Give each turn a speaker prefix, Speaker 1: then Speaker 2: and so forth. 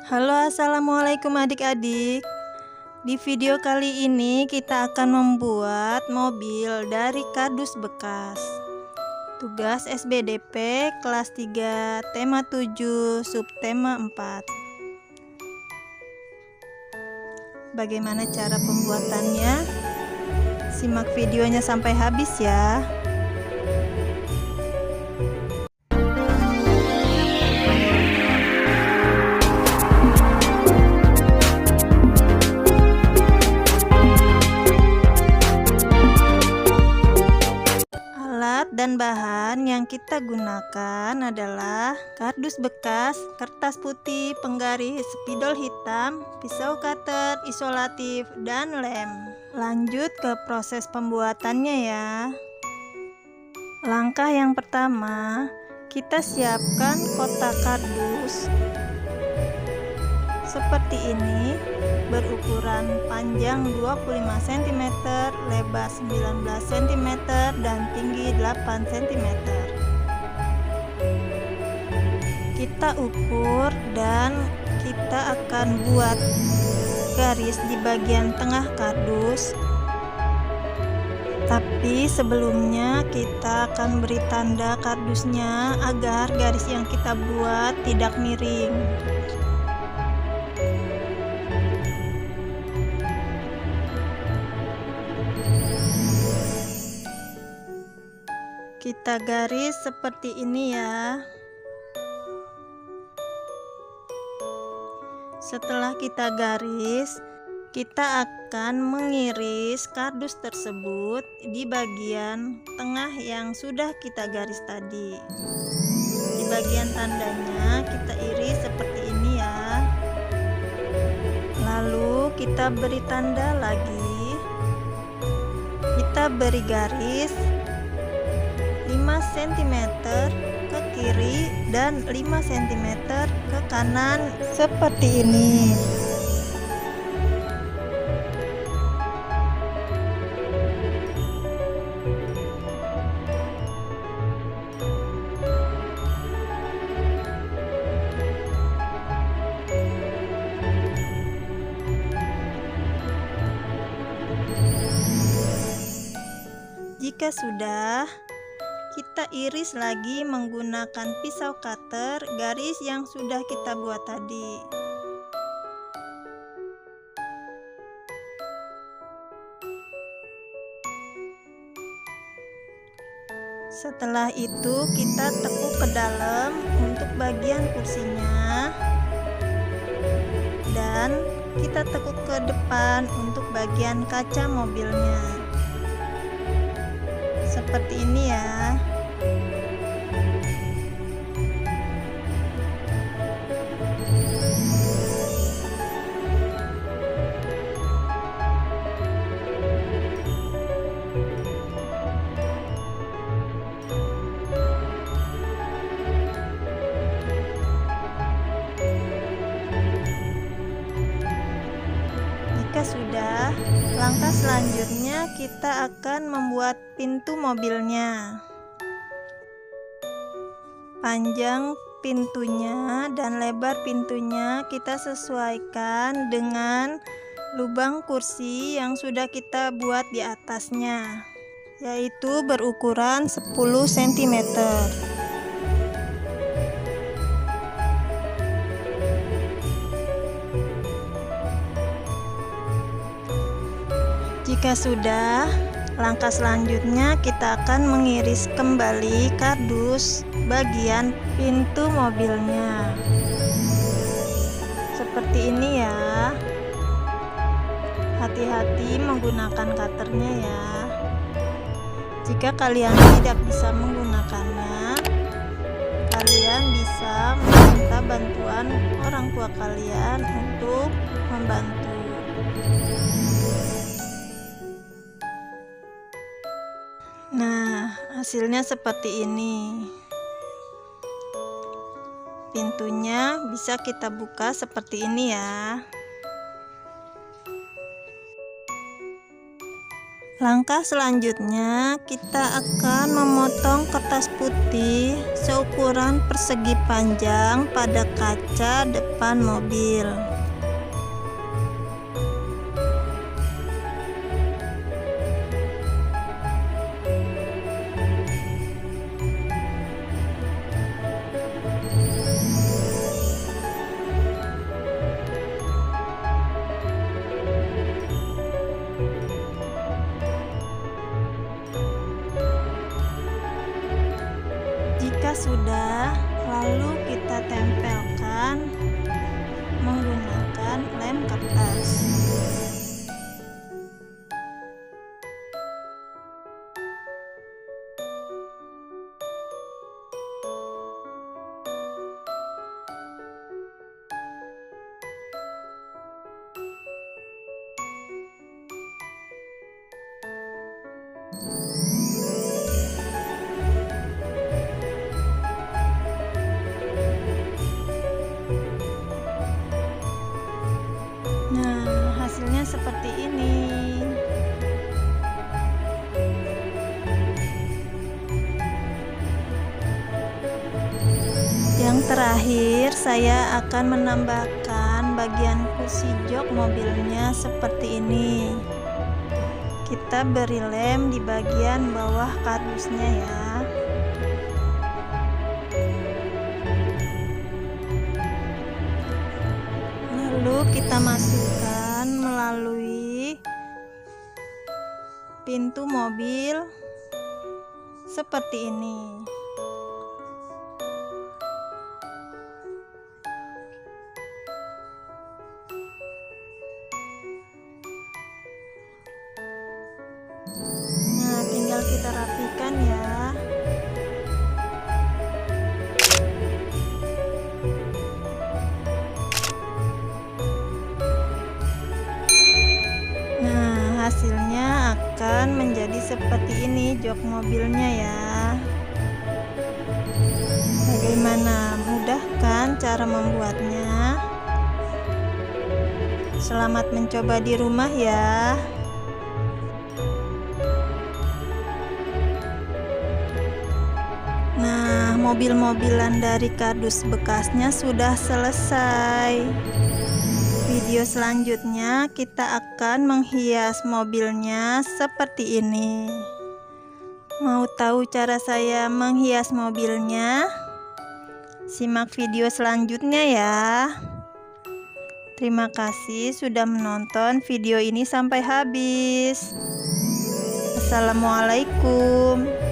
Speaker 1: Halo, assalamualaikum adik-adik. Di video kali ini kita akan membuat mobil dari kardus bekas. Tugas SBDP kelas 3 tema 7 subtema 4. Bagaimana cara pembuatannya? Simak videonya sampai habis ya. Dan bahan yang kita gunakan adalah kardus bekas, kertas putih, penggaris, spidol hitam, pisau cutter, isolatif, dan lem. Lanjut ke proses pembuatannya ya. Langkah yang pertama, kita siapkan kotak kardus seperti ini, berukuran panjang 25 cm, lebar 19 cm, dan tinggi 8 cm. Kita ukur dan kita akan buat garis di bagian tengah kardus. Tapi sebelumnya kita akan beri tanda kardusnya agar garis yang kita buat tidak miring. Kita garis seperti ini ya. Setelah kita garis, kita akan mengiris kardus tersebut di bagian tengah yang sudah kita garis tadi. Di bagian tandanya kita iris seperti ini ya. Lalu kita beri tanda lagi. Kita beri garis 5 cm ke kiri dan 5 cm ke kanan seperti ini. Jika sudah, kita iris lagi menggunakan pisau cutter garis yang sudah kita buat tadi. Setelah itu kita tekuk ke dalam untuk bagian kursinya, dan kita tekuk ke depan untuk bagian kaca mobilnya. Seperti ini ya. Jika sudah, langkah selanjutnya kita akan membuat pintu mobilnya. Panjang pintunya dan lebar pintunya kita sesuaikan dengan lubang kursi yang sudah kita buat di atasnya, yaitu berukuran 10 cm. Jika sudah, langkah selanjutnya kita akan mengiris kembali kardus bagian pintu mobilnya. Seperti ini ya. Hati-hati menggunakan cutternya ya. Jika kalian tidak bisa menggunakannya, kalian bisa meminta bantuan orang tua kalian untuk membantu. Nah, hasilnya seperti ini. Pintunya bisa kita buka seperti ini ya. Langkah selanjutnya, kita akan memotong kertas putih seukuran persegi panjang pada kaca depan mobil. Jika sudah, lalu kita tempelkan menggunakan lem kertas. Nah, hasilnya seperti ini. Yang terakhir, saya akan menambahkan bagian kursi jok mobilnya seperti ini. Kita beri lem di bagian bawah kardusnya ya. Lalu kita masukkan melalui pintu mobil seperti ini. Nah, tinggal kita rapikan ya. Nah, hasilnya akan menjadi seperti ini jok mobilnya ya. Bagaimana? Mudah kan cara membuatnya? Selamat mencoba di rumah ya. Nah, mobil-mobilan dari kardus bekasnya sudah selesai. Video selanjutnya kita akan menghias mobilnya seperti ini. Mau tahu cara saya menghias mobilnya? Simak video selanjutnya ya. Terima kasih sudah menonton video ini sampai habis. Assalamualaikum.